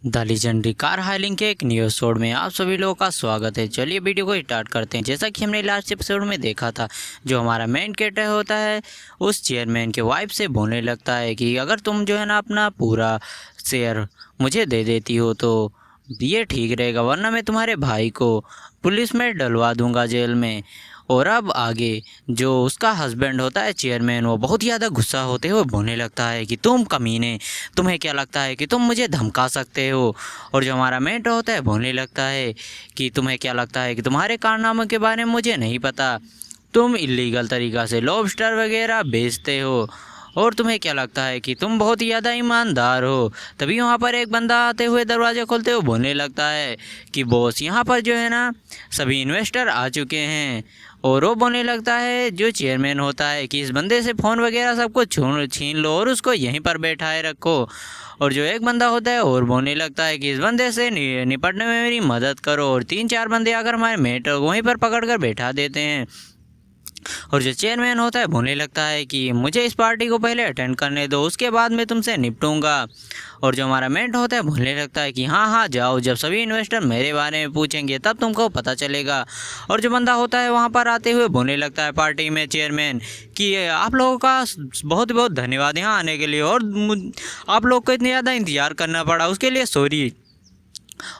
The legendary car हायलिंग के एक new episode में आप सभी लोगों का स्वागत है। चलिए वीडियो को स्टार्ट करते हैं। जैसा कि हमने लास्ट एपिसोड में देखा था, जो हमारा मेन कैरेक्टर होता है उस चेयरमैन के वाइफ से बोलने लगता है कि अगर तुम जो है ना अपना पूरा शेयर मुझे दे देती हो तो ये ठीक रहेगा, वरना मैं तुम्हारे भाई को पुलिस में डलवा दूंगा जेल में। और अब आगे जो उसका हस्बैंड होता है चेयरमैन, वो बहुत ज़्यादा गुस्सा होते हुए बोलने लगता है कि तुम कमीने, तुम्हें क्या लगता है कि तुम मुझे धमका सकते हो। और जो हमारा मेंटर होता है बोलने लगता है कि तुम्हें क्या लगता है कि तुम्हारे कारनामों के बारे में मुझे नहीं पता, तुम इलीगल तरीक़ा से लॉबस्टर वगैरह बेचते हो और तुम्हें क्या लगता है कि तुम बहुत ही ज़्यादा ईमानदार हो। तभी वहाँ पर एक बंदा आते हुए दरवाज़ा खोलते हुए बोलने लगता है कि बॉस, यहाँ पर जो है ना सभी इन्वेस्टर आ चुके हैं। और वो बोलने लगता है जो चेयरमैन होता है कि इस बंदे से फ़ोन वगैरह सब कुछ छीन लो और उसको यहीं पर बैठाए रखो। और जो एक बंदा होता है और बोलने लगता है कि इस बंदे से निपटने में मेरी मदद करो। और 3-4 बंदे आकर हमारे मेट वहीं पर पकड़ कर बैठा देते हैं। और जो चेयरमैन होता है बोलने लगता है कि मुझे इस पार्टी को पहले अटेंड करने दो, उसके बाद मैं तुमसे निपटूंगा। और जो हमारा मेंट होता है बोलने लगता है कि हाँ हाँ जाओ, जब सभी इन्वेस्टर मेरे बारे में पूछेंगे तब तुमको पता चलेगा। और जो बंदा होता है वहाँ पर आते हुए बोलने लगता है पार्टी में चेयरमैन कि आप लोगों का बहुत बहुत धन्यवाद यहाँ आने के लिए, और आप लोग को इतनी ज़्यादा इंतज़ार करना पड़ा उसके लिए सॉरी।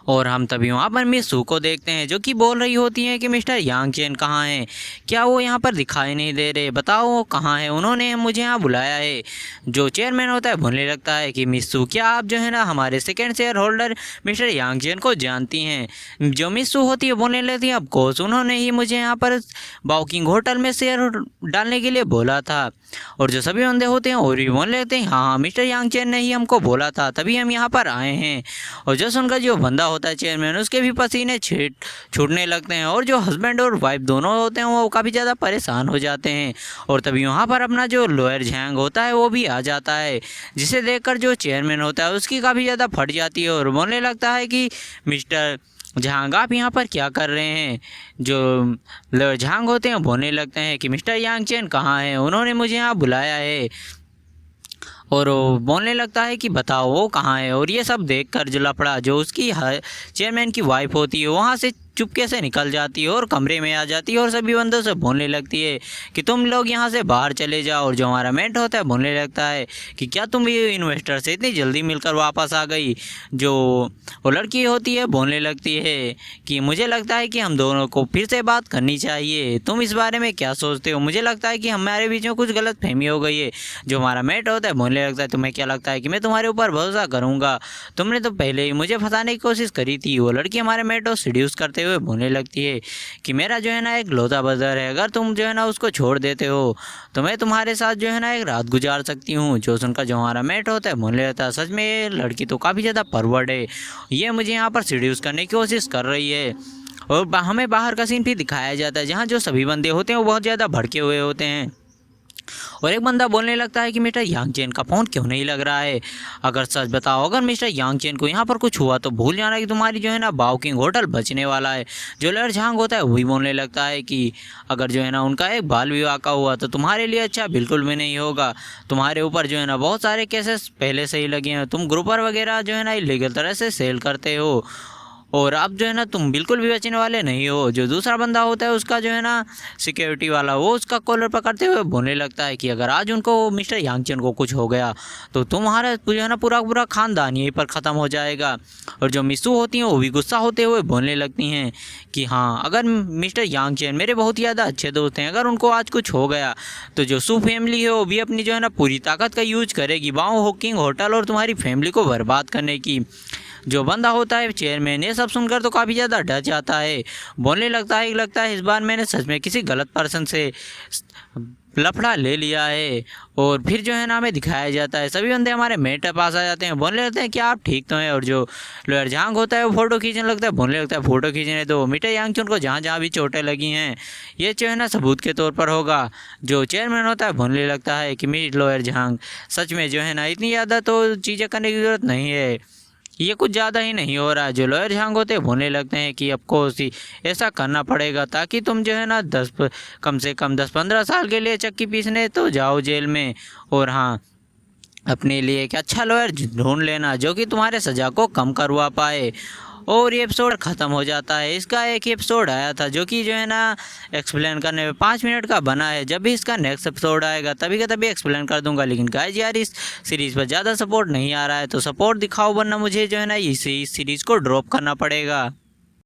और हम तभी वहाँ पर मिस सू को देखते हैं जो कि बोल रही होती हैं कि मिस्टर यांग चेन कहाँ हैं, क्या वो यहाँ पर दिखाई नहीं दे रहे, बताओ वो कहाँ है, उन्होंने मुझे यहाँ बुलाया है। जो चेयरमैन होता है बोलने लगता है कि मिस सू, क्या आप जो है ना हमारे सेकंड शेयर होल्डर मिस्टर यांग चेन को जानती हैं। जो मिस सू होती है बोलने लगती है ऑफ कोर्स, उन्होंने ही मुझे यहाँ पर बाउकिंग होटल में शेयर डालने के लिए बोला था। और जो सभी बंदे होते हैं और भी बोलने लगते हैं हाँ मिस्टर यांग चेन ने ही हमको बोला था, तभी हम यहाँ पर आए हैं। और जो सुनकर जो बंदा होता है चेयरमैन, उसके भी पसीने छूटने लगते हैं। और जो हस्बैंड और वाइफ दोनों होते हैं वो काफ़ी ज़्यादा परेशान हो जाते हैं। और तभी वहाँ पर अपना जो लॉयर झांग होता है वो भी आ जाता है, जिसे देखकर जो चेयरमैन होता है उसकी काफ़ी ज़्यादा फट जाती है और बोलने लगता है कि मिस्टर झांग आप यहाँ पर क्या कर रहे हैं। जो लॉयर झांग होते हैं बोलने लगते हैं कि मिस्टर यांग चेन कहाँ है, उन्होंने मुझे यहाँ बुलाया है। और वो बोलने लगता है कि बताओ वो कहाँ है। और ये सब देखकर जो लफड़ा जो उसकी चेयरमैन की वाइफ होती है वहाँ से चुपके से निकल जाती है और कमरे में आ जाती है और सभी बंदों से बोलने लगती है कि तुम लोग यहाँ से बाहर चले जाओ। और जो हमारा मेंट होता है बोलने लगता है कि क्या तुम ये इन्वेस्टर से इतनी जल्दी मिलकर वापस आ गई। जो वो लड़की होती है बोलने लगती है कि मुझे लगता है कि हम दोनों को फिर से बात करनी चाहिए, तुम इस बारे में क्या सोचते हो, मुझे लगता है कि हमारे बीच में कुछ गलत फहमी हो गई है। जो हमारा मेंट होता है बोलने लगता है तुम्हें क्या लगता है कि मैं तुम्हारे ऊपर भरोसा करूँगा, तुमने तो पहले ही मुझे फंसाने की कोशिश करी थी। वो लड़की हमारे मेंट को सीड्यूस करते हुए बोलने लगती है कि मेरा जो है ना एक लौता ब्रदर है, अगर तुम जो है ना उसको छोड़ देते हो तो मैं तुम्हारे साथ जो है ना एक रात गुजार सकती हूँ। जो सुनकर जो हमारा मेट होता है बोलने लगता है सच में ये लड़की तो काफ़ी ज़्यादा परवर्ड है, ये मुझे यहाँ पर सीड्यूस करने की कोशिश कर रही है। और हमें बाहर का सीन भी दिखाया जाता है जहाँ जो सभी बंदे होते हैं वो बहुत ज़्यादा भड़के हुए होते हैं। और एक बंदा बोलने लगता है कि मिस्टर यांग चेन का फ़ोन क्यों नहीं लग रहा है, अगर सच बताओ, अगर मिस्टर यांग चेन को यहाँ पर कुछ हुआ तो भूल जाना कि तुम्हारी जो है ना बाउकिंग होटल बचने वाला है। जो लड़ झांग होता है वही बोलने लगता है कि अगर जो है ना उनका एक बाल विवाह का हुआ तो तुम्हारे लिए अच्छा बिल्कुल भी नहीं होगा, तुम्हारे ऊपर जो है ना बहुत सारे केसेस पहले से ही लगे हैं, तुम ग्रुपर वगैरह जो है ना इलीगल तरह से सेल करते हो और अब जो है ना तुम बिल्कुल भी बचने वाले नहीं हो। जो दूसरा बंदा होता है उसका जो है ना सिक्योरिटी वाला, वो उसका कॉलर पकड़ते हुए बोलने लगता है कि अगर आज उनको मिस्टर यांगचेन को कुछ हो गया तो तुम्हारा जो है ना पूरा पूरा खानदान यहीं पर ख़त्म हो जाएगा। और जो मिसू होती हैं वो भी गुस्सा होते हुए बोलने लगती हैं कि हाँ अगर मिस्टर यांगचेन मेरे बहुत ही ज़्यादा अच्छे दोस्त हैं, अगर उनको आज कुछ हो गया तो जो सू फैमिली है वो भी अपनी जो है ना पूरी ताकत का यूज करेगी बाओ हॉकिंग होटल और तुम्हारी फैमिली को बर्बाद करने की। जो बंदा होता है चेयरमैन ये सब सुनकर तो काफ़ी ज़्यादा डर जाता है, बोलने लगता है कि लगता है इस बार मैंने सच में किसी गलत पर्सन से लफड़ा ले लिया है। और फिर जो है ना हमें दिखाया जाता है सभी बंदे हमारे मेट के पास आ जाते हैं, बोलने लगते हैं कि आप ठीक तो हैं। और जो लॉयर झांग होता है वो फ़ोटो खींचने लगता है, बोलने लगता है फ़ोटो खींचने दो, मिस्टर यांगचून को जहाँ जहाँ भी चोटें लगी हैं ये जो है ना सबूत के तौर पर होगा। जो चेयरमैन होता है बोलने लगता है कि मिस्टर लॉयर झांग सच में जो है ना इतनी ज़्यादा तो चीज़ें करने की ज़रूरत नहीं है, ये कुछ ज़्यादा ही नहीं हो रहा है। जो लॉयर झांग होते हैं बोलने लगते हैं कि अफकोर्स ही ऐसा करना पड़ेगा ताकि तुम जो है ना कम से कम 10-15 साल के लिए चक्की पीसने तो जाओ जेल में। और हाँ अपने लिए एक अच्छा लॉयर ढूंढ लेना जो कि तुम्हारे सज़ा को कम करवा पाए। और ये एपिसोड ख़त्म हो जाता है। इसका एक एपिसोड आया था जो कि जो है ना एक्सप्लेन करने में 5 मिनट का बना है। जब भी इसका नेक्स्ट एपिसोड आएगा तभी का तभी एक्सप्लेन कर दूंगा। लेकिन गाइस यार इस सीरीज़ पर ज़्यादा सपोर्ट नहीं आ रहा है, तो सपोर्ट दिखाओ वरना मुझे जो है ना इस सीरीज़ को ड्रॉप करना पड़ेगा।